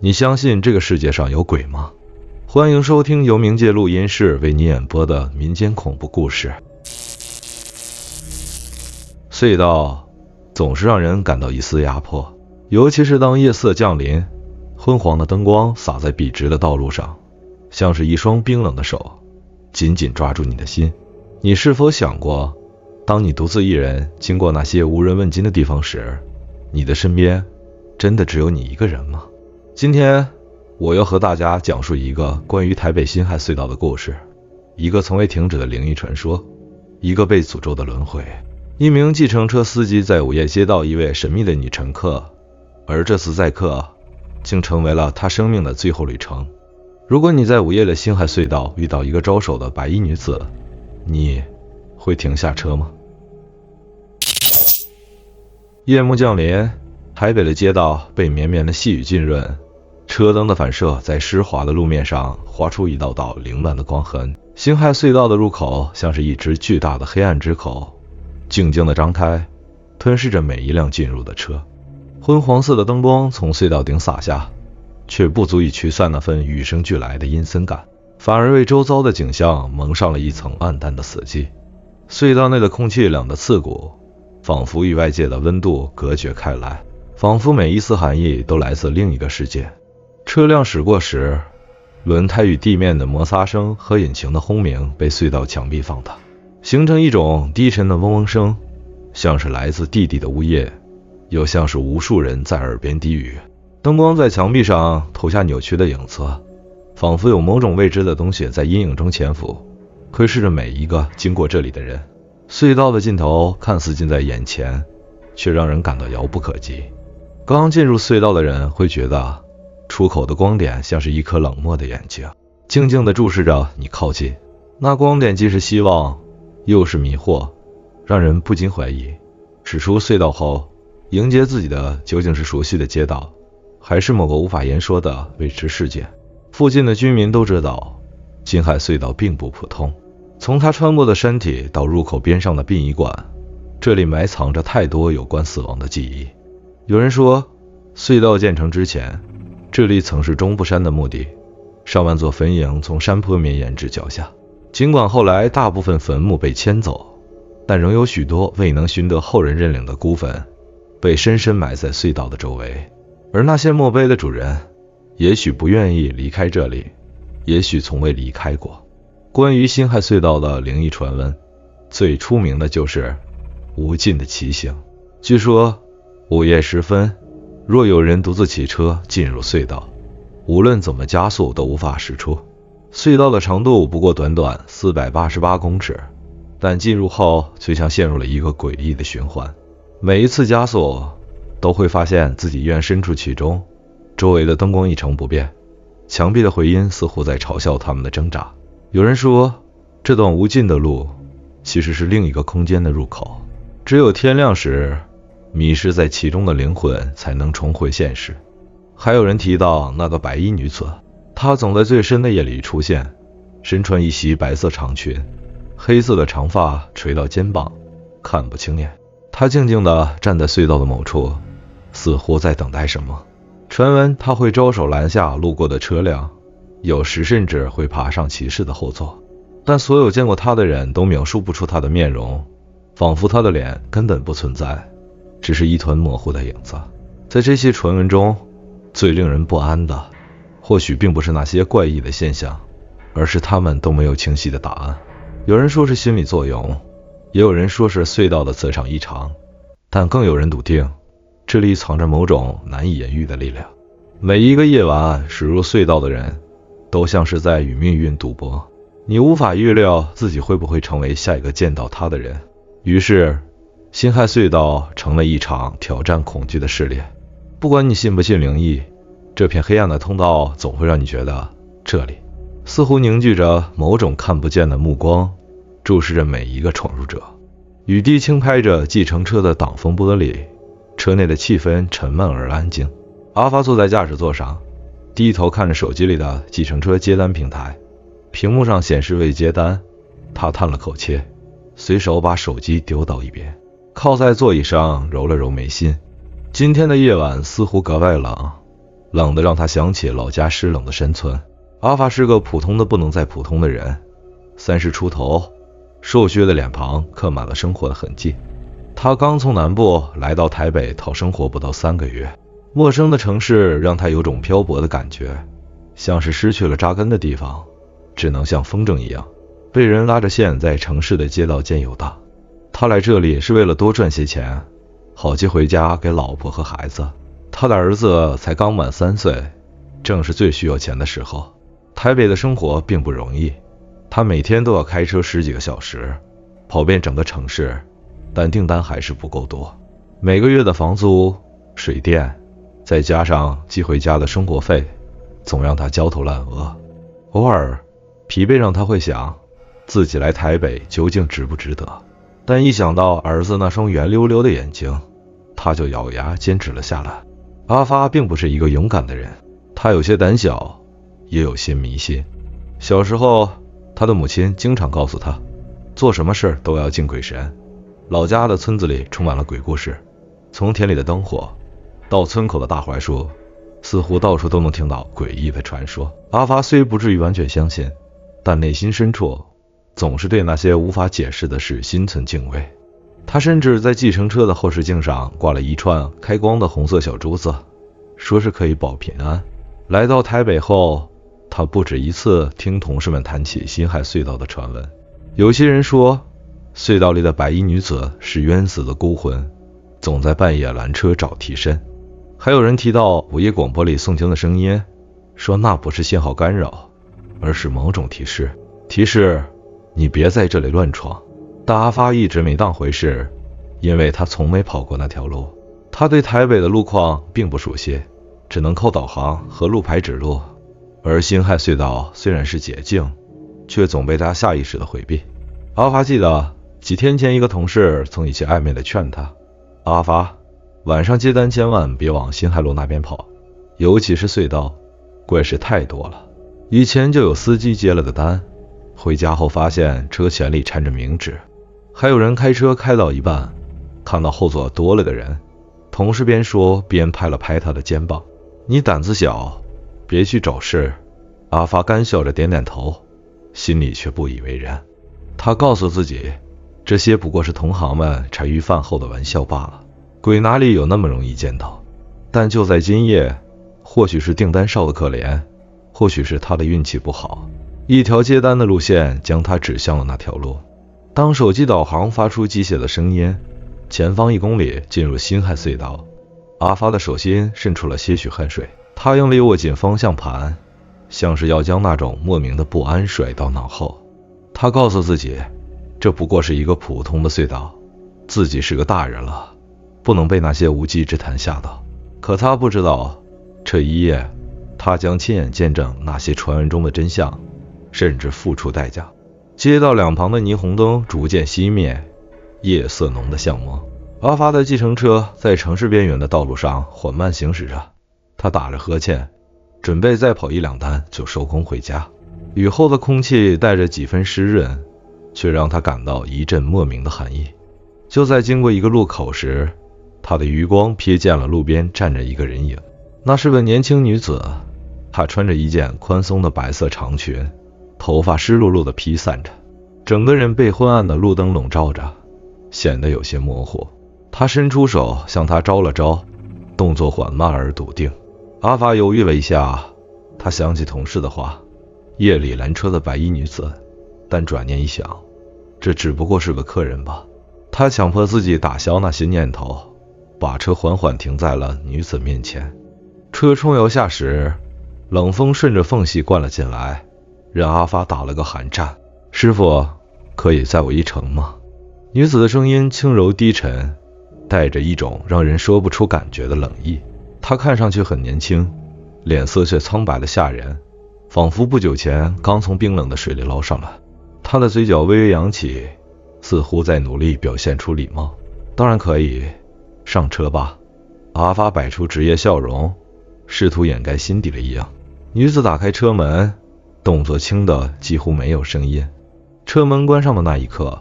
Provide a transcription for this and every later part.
你相信这个世界上有鬼吗？欢迎收听由冥界录音室为你演播的民间恐怖故事。隧道总是让人感到一丝压迫，尤其是当夜色降临，昏黄的灯光洒在笔直的道路上，像是一双冰冷的手，紧紧抓住你的心。你是否想过，当你独自一人经过那些无人问津的地方时，你的身边真的只有你一个人吗？今天我要和大家讲述一个关于台北辛亥隧道的故事，一个从未停止的灵异传说，一个被诅咒的轮回。一名计程车司机在午夜接到一位神秘的女乘客，而这次载客竟成为了他生命的最后旅程。如果你在午夜的辛亥隧道遇到一个招手的白衣女子，你会停下车吗？夜幕降临，台北的街道被绵绵的细雨浸润，车灯的反射在湿滑的路面上划出一道道凌乱的光痕。辛亥隧道的入口像是一只巨大的黑暗之口，静静地张开，吞噬着每一辆进入的车。昏黄色的灯光从隧道顶洒下，却不足以驱散那份与生俱来的阴森感，反而为周遭的景象蒙上了一层暗淡的死寂。隧道内的空气凉得刺骨，仿佛与外界的温度隔绝开来，仿佛每一丝寒意都来自另一个世界。车辆驶过时，轮胎与地面的摩擦声和引擎的轰鸣被隧道墙壁放大，形成一种低沉的嗡嗡声，像是来自地底的呜咽，又像是无数人在耳边低语。灯光在墙壁上投下扭曲的影子，仿佛有某种未知的东西在阴影中潜伏，窥视着每一个经过这里的人。隧道的尽头看似近在眼前，却让人感到遥不可及。刚进入隧道的人会觉得出口的光点像是一颗冷漠的眼睛，静静地注视着你靠近。那光点既是希望，又是迷惑，让人不禁怀疑，驶出隧道后，迎接自己的究竟是熟悉的街道，还是某个无法言说的未知事件。附近的居民都知道，辛亥隧道并不普通，从它穿过的山体到入口边上的殡仪馆，这里埋藏着太多有关死亡的记忆。有人说，隧道建成之前，这里曾是中部山的墓地，上万座坟茔从山坡绵延至脚下。尽管后来大部分坟墓被迁走，但仍有许多未能寻得后人认领的孤坟被深深埋在隧道的周围。而那些墓碑的主人，也许不愿意离开这里，也许从未离开过。关于辛亥隧道的灵异传闻，最出名的就是无尽的骑行。据说午夜时分，若有人独自骑车进入隧道，无论怎么加速都无法驶出。隧道的长度不过短短488公尺，但进入后却像陷入了一个诡异的循环。每一次加速都会发现自己依然身处其中，周围的灯光一成不变，墙壁的回音似乎在嘲笑他们的挣扎。有人说，这段无尽的路其实是另一个空间的入口，只有天亮时，迷失在其中的灵魂才能重回现实。还有人提到那个白衣女子，她总在最深的夜里出现，身穿一袭白色长裙，黑色的长发垂到肩膀，看不清脸。她静静地站在隧道的某处，似乎在等待什么。传闻她会招手拦下路过的车辆，有时甚至会爬上骑士的后座，但所有见过她的人都描述不出她的面容，仿佛她的脸根本不存在，只是一团模糊的影子。在这些传闻中，最令人不安的或许并不是那些怪异的现象，而是他们都没有清晰的答案。有人说是心理作用，也有人说是隧道的磁场异常，但更有人笃定这里藏着某种难以言喻的力量。每一个夜晚驶入隧道的人都像是在与命运赌博，你无法预料自己会不会成为下一个见到他的人。于是辛亥隧道成了一场挑战恐惧的试炼。不管你信不信灵异，这片黑暗的通道总会让你觉得这里似乎凝聚着某种看不见的目光，注视着每一个闯入者。雨滴轻拍着计程车的挡风玻璃，车内的气氛沉闷而安静。阿发坐在驾驶座上，低头看着手机里的计程车接单平台，屏幕上显示未接单。他叹了口气，随手把手机丢到一边，靠在座椅上揉了揉眉心。今天的夜晚似乎格外冷，冷得让他想起老家湿冷的山村。阿发是个普通的不能再普通的人，30出头，瘦削的脸庞刻满了生活的痕迹。他刚从南部来到台北讨生活不到3个月，陌生的城市让他有种漂泊的感觉，像是失去了扎根的地方，只能像风筝一样被人拉着线在城市的街道间游荡。他来这里是为了多赚些钱，好寄回家给老婆和孩子。他的儿子才刚满3岁，正是最需要钱的时候。台北的生活并不容易，他每天都要开车10几个小时，跑遍整个城市，但订单还是不够多。每个月的房租、水电，再加上寄回家的生活费，总让他焦头烂额。偶尔，疲惫让他会想，自己来台北究竟值不值得？但一想到儿子那双圆溜溜的眼睛，他就咬牙坚持了下来。阿发并不是一个勇敢的人，他有些胆小，也有些迷信。小时候，他的母亲经常告诉他，做什么事都要敬鬼神。老家的村子里充满了鬼故事，从田里的灯火到村口的大槐树，似乎到处都能听到诡异的传说。阿发虽不至于完全相信，但内心深处总是对那些无法解释的事心存敬畏。他甚至在计程车的后视镜上挂了一串开光的红色小珠子，说是可以保平安。来到台北后，他不止一次听同事们谈起辛亥隧道的传闻。有些人说，隧道里的白衣女子是冤死的孤魂，总在半夜拦车找替身。还有人提到午夜广播里诵经的声音，说那不是信号干扰，而是某种提示，你别在这里乱闯。但阿发一直没当回事，因为他从没跑过那条路。他对台北的路况并不熟悉，只能靠导航和路牌指路。而辛亥隧道虽然是捷径，却总被他下意识的回避。阿发记得几天前一个同事曾一起暧昧的劝他，阿发，晚上接单千万别往辛亥路那边跑，尤其是隧道，怪事太多了。以前就有司机接了个单，回家后发现车前里缠着冥纸，还有人开车开到一半，看到后座多了个人。同事边说边拍了拍他的肩膀，你胆子小，别去找事。阿发干笑着点点头，心里却不以为然。他告诉自己，这些不过是同行们茶余饭后的玩笑罢了，鬼哪里有那么容易见到。但就在今夜，或许是订单少的可怜，或许是他的运气不好，一条接单的路线将他指向了那条路。当手机导航发出机械的声音，前方1公里进入辛亥隧道，阿发的手心渗出了些许汗水，他用力握紧方向盘，像是要将那种莫名的不安甩到脑后。他告诉自己，这不过是一个普通的隧道，自己是个大人了，不能被那些无稽之谈吓到。可他不知道，这一夜他将亲眼见证那些传闻中的真相，甚至付出代价。街道两旁的霓虹灯逐渐熄灭，夜色浓得像梦。阿发的计程车在城市边缘的道路上缓慢行驶着，他打着呵欠，准备再跑1、2单就收工回家。雨后的空气带着几分湿润，却让他感到一阵莫名的寒意。就在经过一个路口时，他的余光瞥见了路边站着一个人影，那是个年轻女子。她穿着一件宽松的白色长裙，头发湿漉漉地披散着，整个人被昏暗的路灯笼罩着，显得有些模糊。他伸出手向她招了招，动作缓慢而笃定。阿发犹豫了一下，他想起同事的话，夜里拦车的白衣女子，但转念一想，这只不过是个客人吧。他强迫自己打消那些念头，把车缓缓停在了女子面前。车冲油下时，冷风顺着缝隙灌了进来，让阿发打了个寒战。师傅，可以载我一程吗？女子的声音轻柔低沉，带着一种让人说不出感觉的冷意。她看上去很年轻，脸色却苍白的吓人，仿佛不久前刚从冰冷的水里捞上来。她的嘴角微微扬起，似乎在努力表现出礼貌。当然可以，上车吧。阿发摆出职业笑容，试图掩盖心底的异样。女子打开车门，动作轻的几乎没有声音。车门关上的那一刻，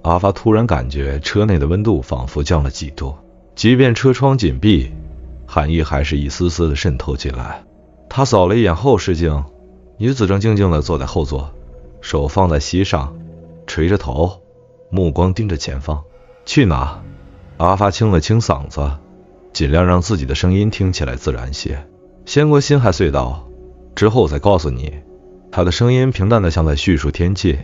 阿发突然感觉车内的温度仿佛降了几度，即便车窗紧闭，寒意还是一丝丝的渗透进来。他扫了一眼后视镜，女子正静静地坐在后座，手放在膝上，垂着头，目光盯着前方。去哪？阿发清了清嗓子，尽量让自己的声音听起来自然些。先过辛亥隧道，之后再告诉你。他的声音平淡的像在叙述天气，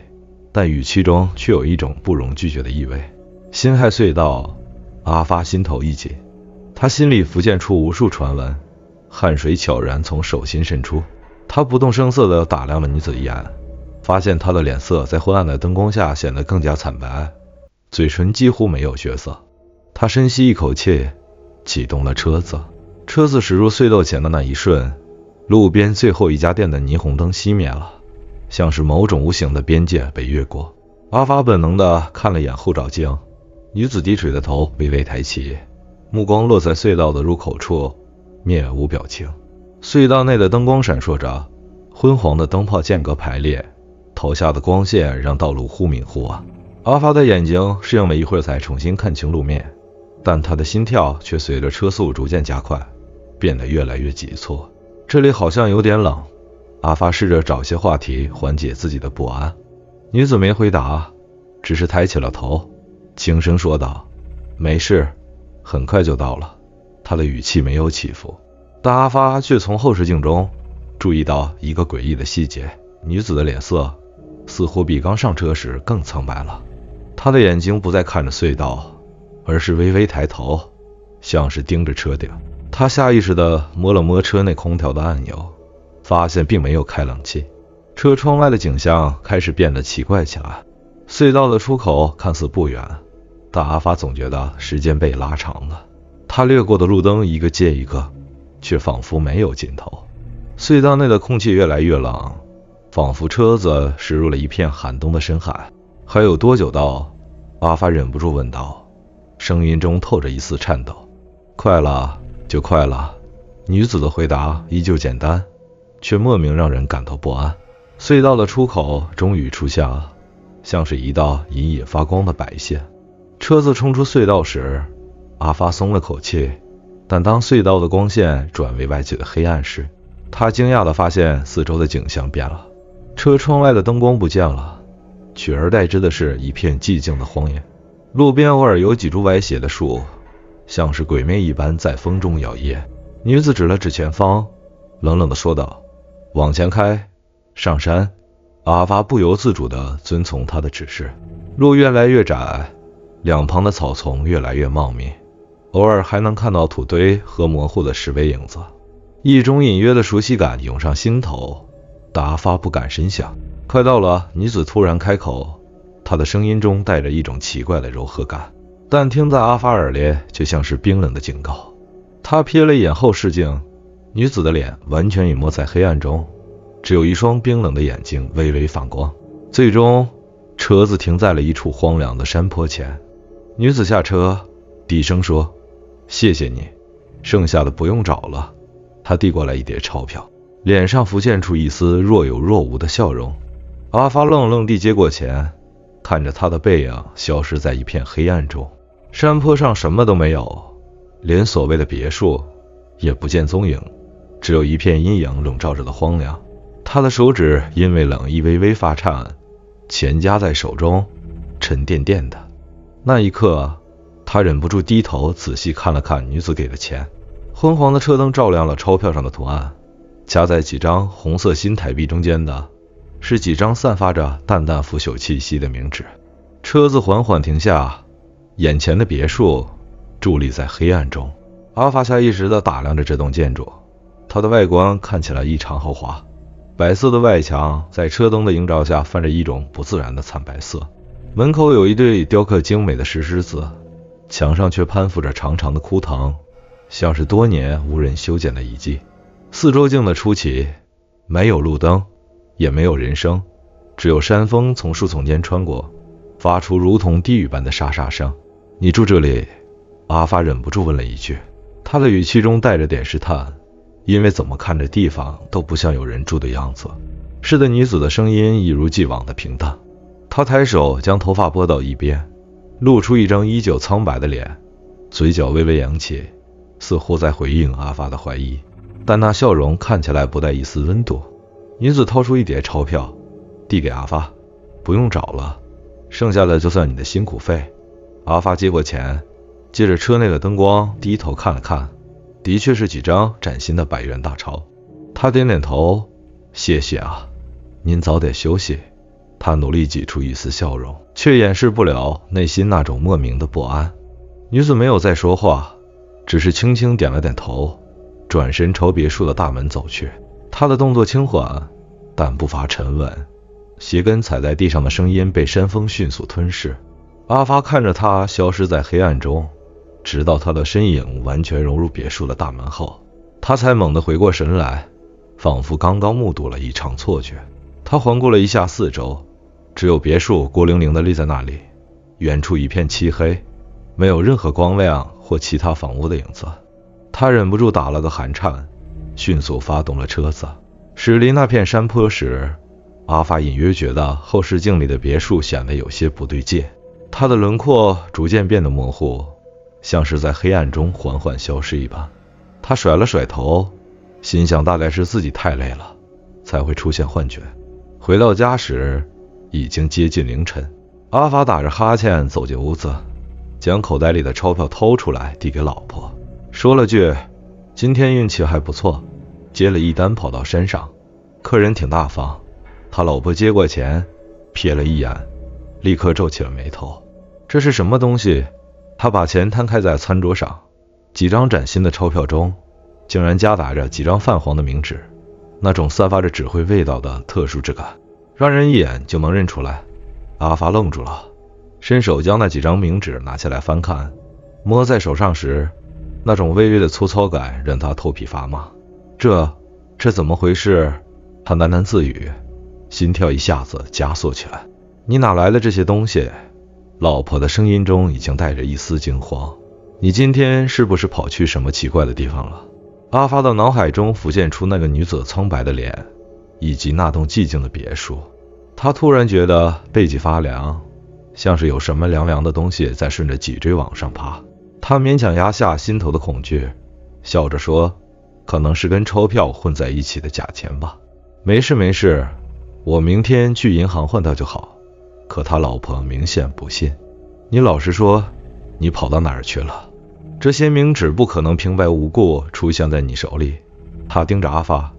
但语气中却有一种不容拒绝的意味。辛亥隧道，阿发心头一紧，他心里浮现出无数传闻，汗水悄然从手心渗出。他不动声色地打量了女子一眼，发现她的脸色在昏暗的灯光下显得更加惨白，嘴唇几乎没有血色。他深吸一口气，启动了车子。车子驶入隧道前的那一瞬，路边最后一家店的霓虹灯熄灭了，像是某种无形的边界被越过。阿发本能地看了眼后照镜，女子低垂的头微微抬起，目光落在隧道的入口处，面无表情。隧道内的灯光闪烁着，昏黄的灯泡间隔排列，投下的光线让道路忽明忽暗。阿发的眼睛适应了一会儿才重新看清路面，但他的心跳却随着车速逐渐加快，变得越来越急促。这里好像有点冷，阿发试着找些话题缓解自己的不安。女子没回答，只是抬起了头，轻声说道：没事，很快就到了。她的语气没有起伏，但阿发却从后视镜中注意到一个诡异的细节，女子的脸色似乎比刚上车时更苍白了。她的眼睛不再看着隧道，而是微微抬头，像是盯着车顶。他下意识地摸了摸车内空调的按钮，发现并没有开冷气。车窗外的景象开始变得奇怪起来。隧道的出口看似不远，但阿发总觉得时间被拉长了。他掠过的路灯一个接一个，却仿佛没有尽头。隧道内的空气越来越冷，仿佛车子驶入了一片寒冬的深海。还有多久到？阿发忍不住问道，声音中透着一丝颤抖。快了，就快了。女子的回答依旧简单，却莫名让人感到不安。隧道的出口终于出现了，像是一道隐隐发光的白线。车子冲出隧道时，阿发松了口气，但当隧道的光线转为外界的黑暗时，他惊讶地发现四周的景象变了。车窗外的灯光不见了，取而代之的是一片寂静的荒野。路边偶尔有几株歪斜的树，像是鬼魅一般在风中摇曳。女子指了指前方，冷冷地说道：往前开，上山。阿发不由自主地遵从她的指示。路越来越窄，两旁的草丛越来越茂密，偶尔还能看到土堆和模糊的石碑影子。一种隐约的熟悉感涌上心头，但阿发不敢深想。快到了，女子突然开口，她的声音中带着一种奇怪的柔和感，但听在阿发耳里却像是冰冷的警告。他瞥了一眼后视镜，女子的脸完全隐没在黑暗中，只有一双冰冷的眼睛微微反光。最终，车子停在了一处荒凉的山坡前。女子下车，低声说：谢谢你，剩下的不用找了。她递过来一叠钞票，脸上浮现出一丝若有若无的笑容。阿发愣愣地接过钱，看着她的背影消失在一片黑暗中。山坡上什么都没有，连所谓的别墅也不见踪影，只有一片阴影笼罩着的荒凉。他的手指因为冷意微微发颤，钱夹在手中，沉甸甸的。那一刻，他忍不住低头仔细看了看女子给的钱。昏黄的车灯照亮了钞票上的图案，夹在几张红色新台币中间的是几张散发着淡淡腐朽气息的冥纸。车子缓缓停下，眼前的别墅伫立在黑暗中。阿发下意识地打量着这栋建筑，它的外观看起来异常豪华。白色的外墙在车灯的映照下泛着一种不自然的惨白色。门口有一对雕刻精美的石狮子，墙上却攀附着长长的枯藤，像是多年无人修剪的遗迹。四周静得出奇，没有路灯，也没有人声，只有山风从树丛间穿过，发出如同低语般的沙沙声。你住这里？阿发忍不住问了一句，他的语气中带着点试探，因为怎么看这地方都不像有人住的样子。是的，女子的声音一如既往的平淡。她抬手将头发拨到一边，露出一张依旧苍白的脸，嘴角微微扬起，似乎在回应阿发的怀疑，但那笑容看起来不带一丝温度。女子掏出一叠钞票，递给阿发：“不用找了，剩下的就算你的辛苦费。”阿发接过钱，借着车内的灯光低头看了看，的确是几张崭新的100元大钞。他点点头：“谢谢啊，您早点休息。”他努力挤出一丝笑容，却掩饰不了内心那种莫名的不安。女子没有再说话，只是轻轻点了点头，转身朝别墅的大门走去。她的动作轻缓，但步伐沉稳，鞋跟踩在地上的声音被山风迅速吞噬。阿发看着她消失在黑暗中，直到她的身影完全融入别墅的大门后，他才猛地回过神来，仿佛刚刚目睹了一场错觉。他环顾了一下四周，只有别墅孤零零地立在那里，远处一片漆黑，没有任何光亮或其他房屋的影子。他忍不住打了个寒颤，迅速发动了车子。驶离那片山坡时，阿发隐约觉得后视镜里的别墅显得有些不对劲，它的轮廓逐渐变得模糊，像是在黑暗中缓缓消失一般。他甩了甩头，心想大概是自己太累了，才会出现幻觉。回到家时，已经接近凌晨。阿发打着哈欠走进屋子，将口袋里的钞票掏出来递给老婆，说了句：“今天运气还不错，接了一单跑到山上，客人挺大方。”他老婆接过钱，瞥了一眼，立刻皱起了眉头。这是什么东西？他把钱摊开在餐桌上，几张崭新的钞票中竟然夹杂着几张泛黄的冥纸，那种散发着纸灰味道的特殊质感，让人一眼就能认出来。阿发愣住了，伸手将那几张冥纸拿起来翻看，摸在手上时，那种微微的粗糙感让他头皮发麻。这怎么回事？他喃喃自语，心跳一下子加速起来。你哪来的这些东西？老婆的声音中已经带着一丝惊慌。你今天是不是跑去什么奇怪的地方了？阿发的脑海中浮现出那个女子苍白的脸，以及那栋寂静的别墅。他突然觉得背脊发凉，像是有什么凉凉的东西在顺着脊椎往上爬。他勉强压下心头的恐惧，笑着说：“可能是跟钞票混在一起的假钱吧。”“没事，我明天去银行换掉就好。”可他老婆明显不信。“你老实说，你跑到哪儿去了？这些冥纸不可能平白无故出现在你手里。”他盯着阿发，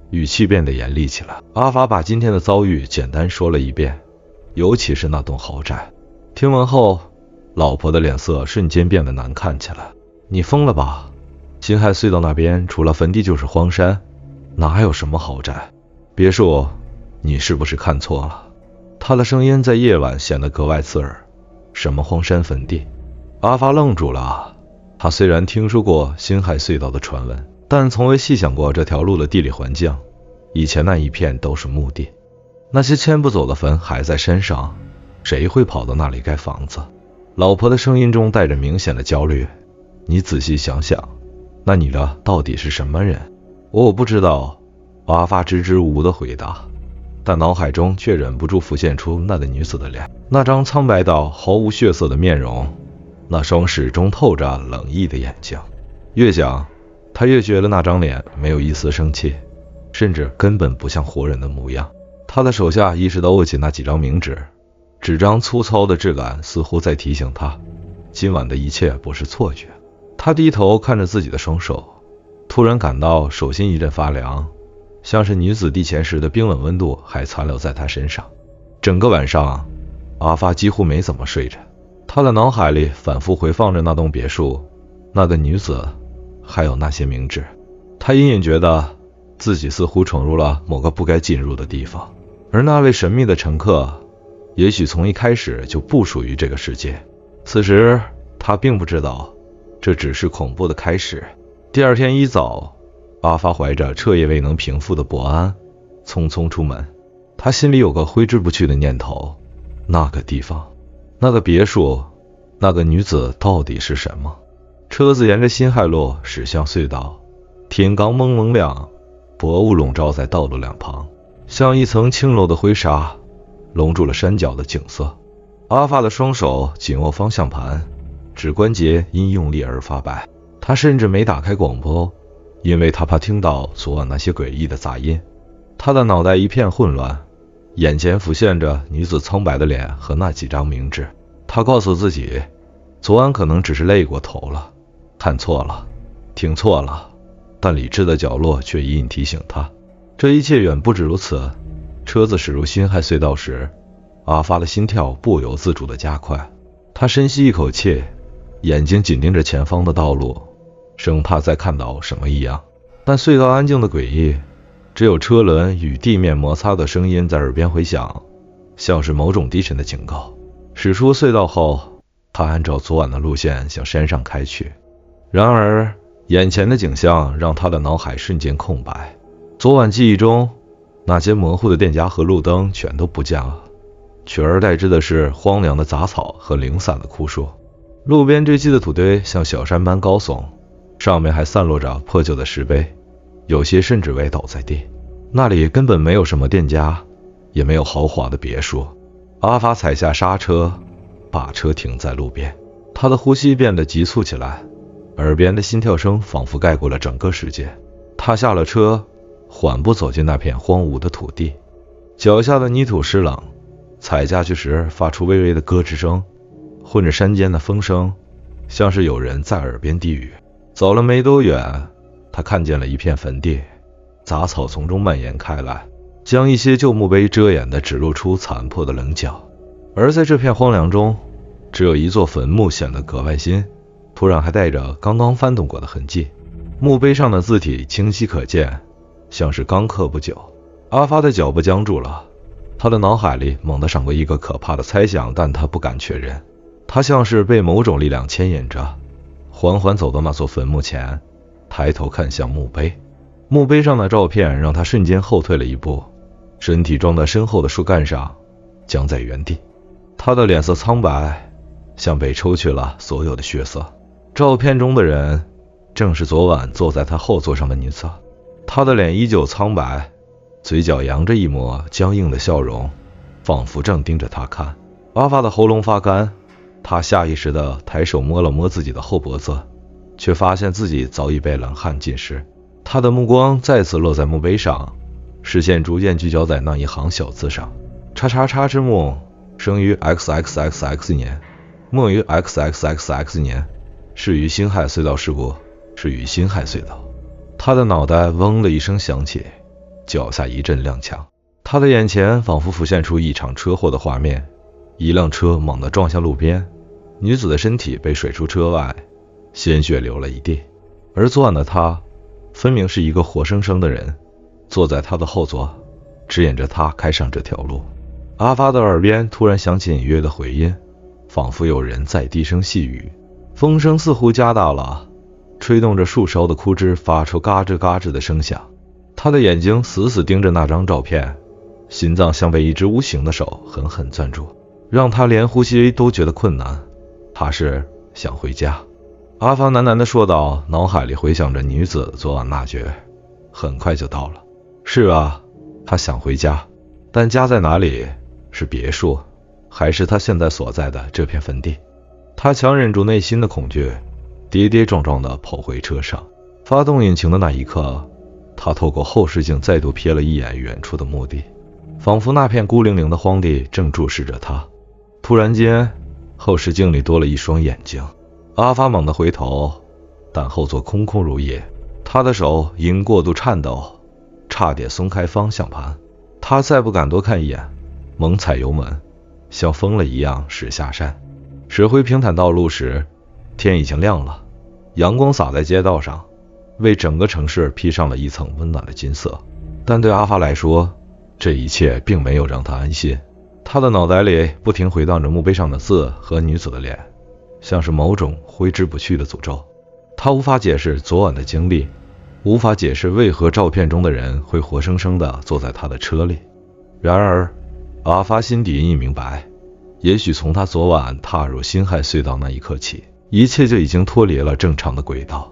语气变得严厉起来。阿发把今天的遭遇简单说了一遍，尤其是那栋豪宅。听完后，老婆的脸色瞬间变得难看起来。“你疯了吧？辛亥隧道那边除了坟地就是荒山，哪有什么豪宅别墅？你是不是看错了？”他的声音在夜晚显得格外刺耳。“什么荒山坟地？”阿发愣住了。他虽然听说过辛亥隧道的传闻，但从未细想过这条路的地理环境。以前那一片都是墓地，那些迁不走的坟还在山上，谁会跑到那里盖房子？老婆的声音中带着明显的焦虑。“你仔细想想，那女的到底是什么人？”“我不知道。”阿发支支吾吾地回答，但脑海中却忍不住浮现出那个女子的脸，那张苍白到毫无血色的面容，那双始终透着冷意的眼睛。越想，他越觉得那张脸没有一丝生气，甚至根本不像活人的模样。他的手下意识到握紧那几张冥纸，纸张粗糙的质感似乎在提醒他，今晚的一切不是错觉。他低头看着自己的双手，突然感到手心一阵发凉，像是女子递钱时的冰冷温度还残留在他身上。整个晚上，阿发几乎没怎么睡着。他的脑海里反复回放着那栋别墅、那个女子，还有那些冥纸。他隐隐觉得自己似乎闯入了某个不该进入的地方，而那位神秘的乘客也许从一开始就不属于这个世界。此时他并不知道，这只是恐怖的开始。第二天一早，阿发怀着彻夜未能平复的不安，匆匆出门。他心里有个挥之不去的念头，那个地方，那个别墅，那个女子到底是什么？车子沿着辛亥路驶向隧道，天刚蒙蒙亮，薄雾笼罩在道路两旁，像一层轻柔的灰纱，笼住了山脚的景色。阿发的双手紧握方向盘，指关节因用力而发白。他甚至没打开广播，因为他怕听到昨晚那些诡异的杂音。他的脑袋一片混乱，眼前浮现着女子苍白的脸和那几张名字。他告诉自己，昨晚可能只是累过头了，看错了，听错了，但理智的角落却隐隐提醒他，这一切远不止如此。车子驶入辛亥隧道时，阿发的心跳不由自主地加快。他深吸一口气，眼睛紧盯着前方的道路，生怕再看到什么一样。但隧道安静的诡异，只有车轮与地面摩擦的声音在耳边回响，像是某种低沉的警告。驶出隧道后，他按照昨晚的路线向山上开去。然而眼前的景象让他的脑海瞬间空白。昨晚记忆中那些模糊的店家和路灯全都不见了，取而代之的是荒凉的杂草和零散的枯树。路边堆积的土堆像小山般高耸，上面还散落着破旧的石碑，有些甚至歪倒在地。那里根本没有什么店家，也没有豪华的别墅。阿发踩下刹车，把车停在路边。他的呼吸变得急促起来，耳边的心跳声仿佛盖过了整个世界。他下了车，缓步走进那片荒芜的土地，脚下的泥土湿冷，踩下去时发出微微的咯吱声，混着山间的风声，像是有人在耳边低语。走了没多远，他看见了一片坟地，杂草从中蔓延开来，将一些旧墓碑遮掩的只露出残破的棱角。而在这片荒凉中，只有一座坟墓显得格外新，土壤还带着刚刚翻动过的痕迹，墓碑上的字体清晰可见，像是刚刻不久。阿发的脚步僵住了，他的脑海里猛地闪过一个可怕的猜想，但他不敢确认。他像是被某种力量牵引着，缓缓走到那座坟墓前，抬头看向墓碑。墓碑上的照片让他瞬间后退了一步，身体撞在身后的树干上，僵在原地。他的脸色苍白，像被抽去了所有的血色。照片中的人正是昨晚坐在他后座上的女子，她的脸依旧苍白，嘴角扬着一抹僵硬的笑容，仿佛正盯着他看。阿发的喉咙发干，他下意识地抬手摸了摸自己的后脖子，却发现自己早已被冷汗浸湿。他的目光再次落在墓碑上，视线逐渐聚焦在那一行小字上：叉叉叉之墓，生于 XXXX 年，没于 XXXX 年，逝于辛亥隧道事故，逝于辛亥隧道。他的脑袋嗡的一声响起，脚下一阵踉跄，他的眼前仿佛浮现出一场车祸的画面。一辆车猛地撞向路边，女子的身体被甩出车外，鲜血流了一地。而昨晚的他分明是一个活生生的人，坐在他的后座，指引着他开上这条路。阿发的耳边突然响起隐约的回音，仿佛有人在低声细语。风声似乎加大了，吹动着树梢的枯枝发出嘎吱嘎吱的声响。他的眼睛死死盯着那张照片，心脏像被一只无形的手狠狠攥住，让他连呼吸都觉得困难。他是想回家。阿发喃喃地说道，脑海里回想着女子昨晚那句很快就到了。是啊，他想回家，但家在哪里？是别墅，还是他现在所在的这片坟地？他强忍住内心的恐惧，跌跌撞撞地跑回车上。发动引擎的那一刻，他透过后视镜再度瞥了一眼远处的墓地，仿佛那片孤零零的荒地正注视着他。突然间，后视镜里多了一双眼睛。阿发猛地回头，但后座空空如也，他的手因过度颤抖，差点松开方向盘。他再不敢多看一眼，猛踩油门，像疯了一样驶下山。驶回平坦道路时，天已经亮了，阳光洒在街道上，为整个城市披上了一层温暖的金色。但对阿发来说，这一切并没有让他安心。他的脑袋里不停回荡着墓碑上的字和女子的脸，像是某种挥之不去的诅咒。他无法解释昨晚的经历，无法解释为何照片中的人会活生生地坐在他的车里。然而阿发心底隐隐明白，也许从他昨晚踏入辛亥隧道那一刻起，一切就已经脱离了正常的轨道。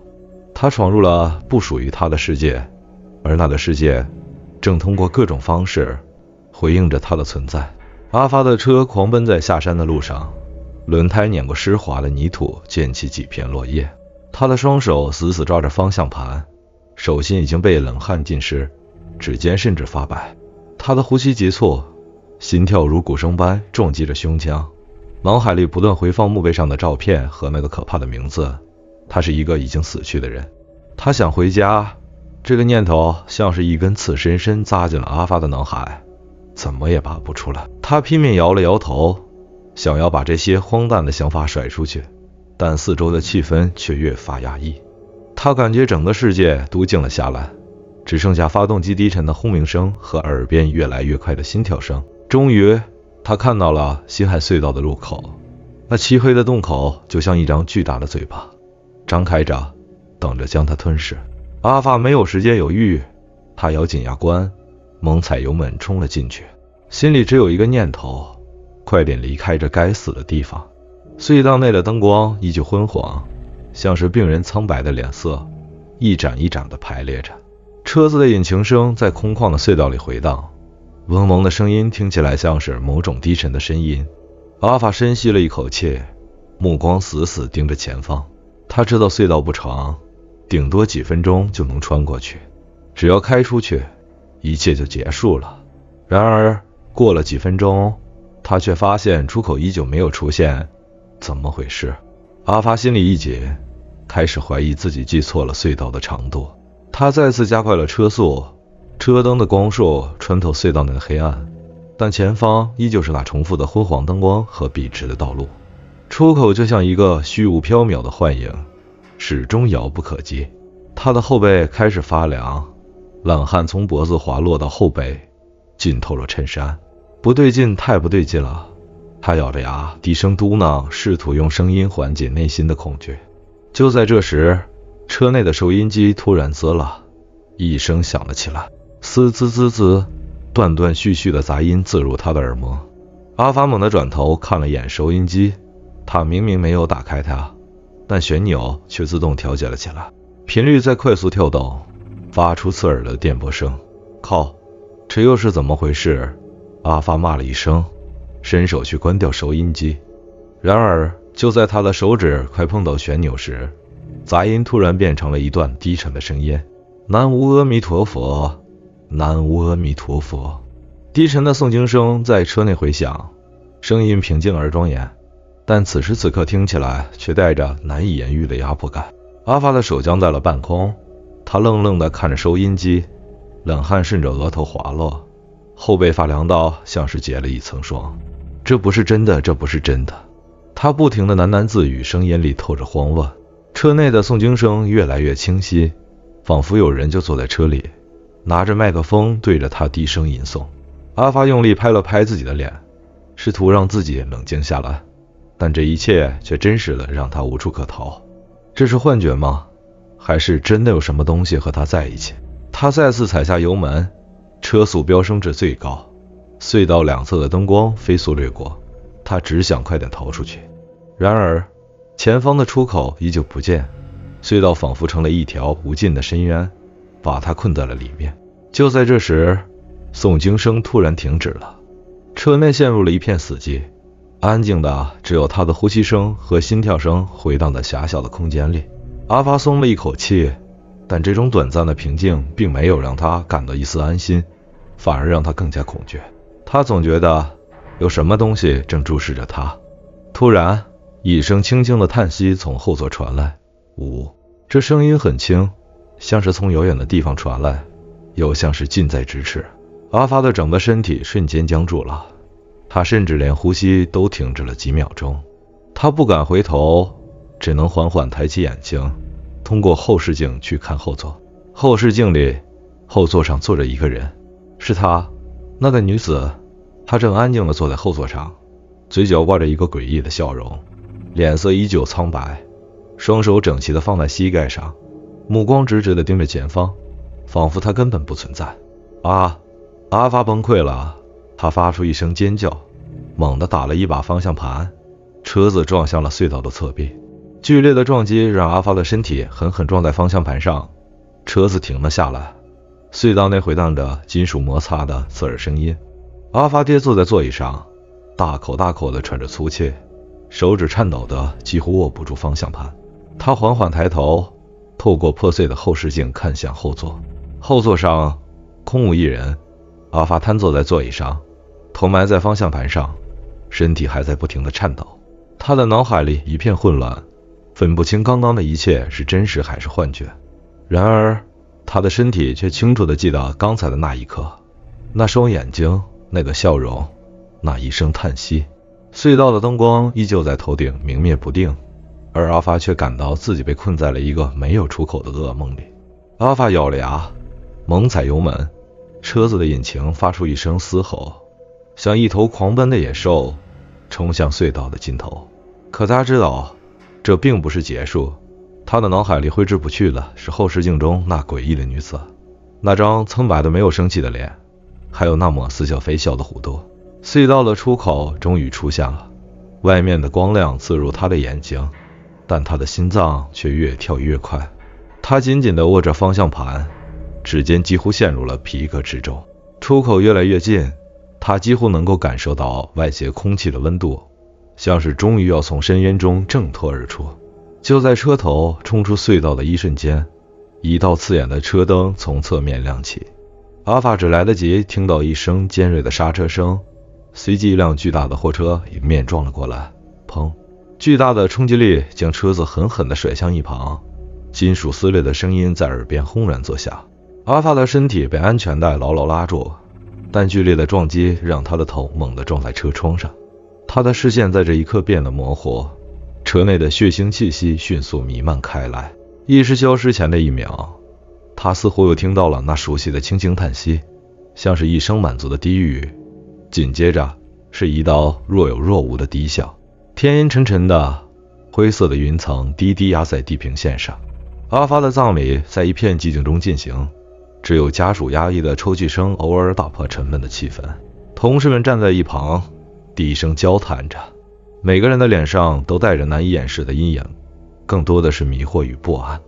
他闯入了不属于他的世界，而那个世界正通过各种方式回应着他的存在。阿发的车狂奔在下山的路上，轮胎碾过湿滑的泥土，溅起几片落叶。他的双手死死抓着方向盘，手心已经被冷汗浸湿，指尖甚至发白。他的呼吸急促，心跳如鼓声般撞击着胸腔，脑海里不断回放墓碑上的照片和那个可怕的名字。他是一个已经死去的人。他想回家，这个念头像是一根刺深深扎进了阿发的脑海，怎么也拔不出来。他拼命摇了摇头，想要把这些荒诞的想法甩出去，但四周的气氛却越发压抑。他感觉整个世界都静了下来，只剩下发动机低沉的轰鸣声和耳边越来越快的心跳声。终于，他看到了辛亥隧道的入口，那漆黑的洞口就像一张巨大的嘴巴，张开着，等着将它吞噬。阿发没有时间犹豫，他咬紧牙关，猛踩油门冲了进去，心里只有一个念头：快点离开这该死的地方。隧道内的灯光依旧昏黄，像是病人苍白的脸色，一盏一盏地排列着。车子的引擎声在空旷的隧道里回荡，嗡嗡的声音听起来像是某种低沉的呻吟。阿法深吸了一口气，目光死死盯着前方。他知道隧道不长，顶多几分钟就能穿过去，只要开出去，一切就结束了。然而过了几分钟，他却发现出口依旧没有出现，怎么回事？阿发心里一紧，开始怀疑自己记错了隧道的长度。他再次加快了车速，车灯的光束穿透隧道内的黑暗，但前方依旧是那重复的昏黄灯光和笔直的道路。出口就像一个虚无缥缈的幻影，始终遥不可及。他的后背开始发凉，冷汗从脖子滑落到后背，浸透了衬衫。不对劲，太不对劲了。他咬着牙低声嘟囔，试图用声音缓解内心的恐惧。就在这时，车内的收音机突然滋了一声响了起来，嘶滋滋滋，断断续续的杂音刺入他的耳膜。阿发猛地转头看了眼收音机，他明明没有打开它，但旋钮却自动调节了起来，频率在快速跳动，发出刺耳的电波声。靠，这又是怎么回事？阿发骂了一声，伸手去关掉收音机。然而就在他的手指快碰到旋钮时，杂音突然变成了一段低沉的声音：南无阿弥陀佛，南无阿弥陀佛。低沉的诵经声在车内回响，声音平静而庄严，但此时此刻听起来却带着难以言喻的压迫感。阿发的手僵在了半空，他愣愣地看着收音机，冷汗顺着额头滑落，后背发凉到像是结了一层霜。这不是真的，这不是真的。他不停地喃喃自语，声音里透着慌乱。车内的诵经声越来越清晰，仿佛有人就坐在车里，拿着麦克风对着他低声吟诵。阿发用力拍了拍自己的脸，试图让自己冷静下来，但这一切却真实的让他无处可逃。这是幻觉吗？还是真的有什么东西和他在一起？他再次踩下油门，车速飙升至最高，隧道两侧的灯光飞速掠过，他只想快点逃出去。然而前方的出口依旧不见，隧道仿佛成了一条无尽的深渊，把他困在了里面。就在这时，诵经声突然停止了，车内陷入了一片死寂，安静的只有他的呼吸声和心跳声回荡在狭小的空间里。阿发松了一口气，但这种短暂的平静并没有让他感到一丝安心，反而让他更加恐惧。他总觉得有什么东西正注视着他。突然，一声轻轻的叹息从后座传来，呜，这声音很轻，像是从遥远的地方传来，又像是近在咫尺。阿发的整个身体瞬间僵住了，他甚至连呼吸都停止了几秒钟。他不敢回头，只能缓缓抬起眼睛，通过后视镜去看后座。后视镜里，后座上坐着一个人，是他，那个女子。她正安静地坐在后座上，嘴角挂着一个诡异的笑容，脸色依旧苍白，双手整齐地放在膝盖上，目光直直地盯着前方，仿佛他根本不存在。阿发崩溃了，他发出一声尖叫，猛地打了一把方向盘，车子撞向了隧道的侧壁。剧烈的撞击让阿发的身体狠狠撞在方向盘上，车子停了下来，隧道内回荡着金属摩擦的刺耳声音。阿发跌坐在座椅上，大口大口地喘着粗气，手指颤抖的几乎握不住方向盘。他缓缓抬头，透过破碎的后视镜看向后座。后座上空无一人，阿发瘫坐在座椅上，头埋在方向盘上，身体还在不停地颤抖。他的脑海里一片混乱，分不清刚刚的一切是真实还是幻觉。然而他的身体却清楚地记得刚才的那一刻，那双眼睛，那个笑容，那一声叹息。隧道的灯光依旧在头顶明灭不定，而阿发却感到自己被困在了一个没有出口的噩梦里。阿发咬了牙，猛踩油门，车子的引擎发出一声嘶吼，像一头狂奔的野兽冲向隧道的尽头。可他知道这并不是结束，他的脑海里挥之不去的是后视镜中那诡异的女子，那张苍白的没有生气的脸，还有那抹似笑非笑的弧度。隧道的出口终于出现了，外面的光亮刺入他的眼睛，但他的心脏却越跳越快。他紧紧地握着方向盘，指尖几乎陷入了皮革之中。出口越来越近，他几乎能够感受到外界空气的温度，像是终于要从深渊中挣脱而出。就在车头冲出隧道的一瞬间，一道刺眼的车灯从侧面亮起。阿法只来得及听到一声尖锐的刹车声，随即一辆巨大的货车迎面撞了过来，砰！巨大的冲击力将车子狠狠地甩向一旁，金属撕裂的声音在耳边轰然作响。阿法的身体被安全带牢牢拉住，但剧烈的撞击让他的头猛地撞在车窗上。他的视线在这一刻变得模糊，车内的血腥气息迅速弥漫开来。意识消失前的一秒，他似乎又听到了那熟悉的轻轻叹息，像是一声满足的低语，紧接着是一道若有若无的低笑。天阴沉沉的，灰色的云层低低压在地平线上。阿发的葬礼在一片寂静中进行，只有家属压抑的抽泣声偶尔打破沉闷的气氛。同事们站在一旁低声交谈着，每个人的脸上都带着难以掩饰的阴影，更多的是迷惑与不安。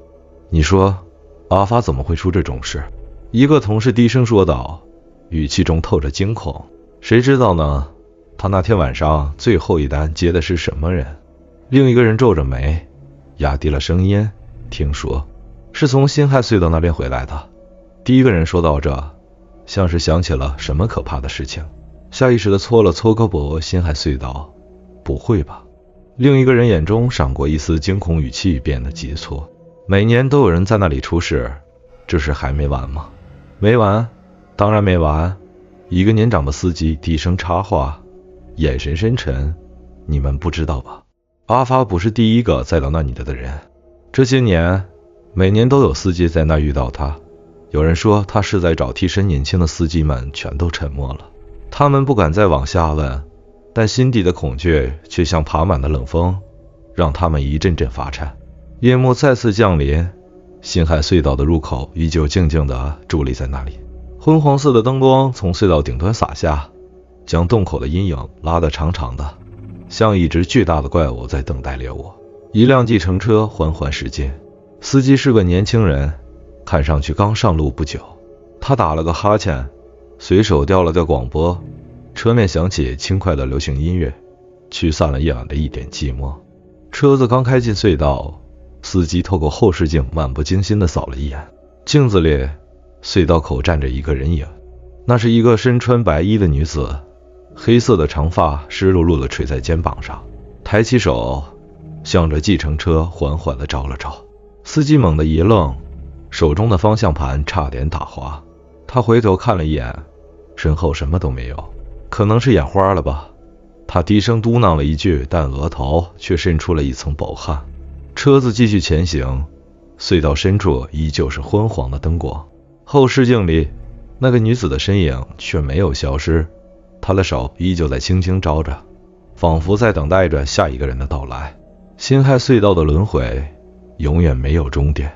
你说阿发怎么会出这种事？一个同事低声说道，语气中透着惊恐。谁知道呢？他那天晚上最后一单接的是什么人？另一个人皱着眉，压低了声音，听说是从辛亥隧道那边回来的。第一个人说到这，像是想起了什么可怕的事情，下意识地搓了搓胳膊。辛亥隧道？不会吧？另一个人眼中闪过一丝惊恐，语气变得急促。每年都有人在那里出事，这事还没完吗？没完，当然没完。一个年长的司机低声插话，眼神深沉。你们不知道吧？阿发不是第一个载到那里的人，这些年每年都有司机在那遇到他。有人说他是在找替身，年轻的司机们全都沉默了，他们不敢再往下问，但心底的恐惧却像爬满的冷风，让他们一阵阵发颤。夜幕再次降临，辛亥隧道的入口依旧静静地伫立在那里。昏黄色的灯光从隧道顶端洒下，将洞口的阴影拉得长长的，像一只巨大的怪物在等待猎物。一辆计程车缓缓驶近，司机是个年轻人，看上去刚上路不久。他打了个哈欠，随手调了调广播，车内响起轻快的流行音乐，驱散了夜晚的一点寂寞。车子刚开进隧道，司机透过后视镜漫不经心地扫了一眼，镜子里隧道口站着一个人影，那是一个身穿白衣的女子，黑色的长发湿漉漉地垂在肩膀上，抬起手向着计程车缓缓地招了招。司机猛地一愣，手中的方向盘差点打滑。他回头看了一眼，身后什么都没有，可能是眼花了吧。他低声嘟囔了一句，但额头却渗出了一层薄汗。车子继续前行，隧道深处依旧是昏黄的灯光，后视镜里那个女子的身影却没有消失，她的手依旧在轻轻招着，仿佛在等待着下一个人的到来。辛亥隧道的轮回永远没有终点。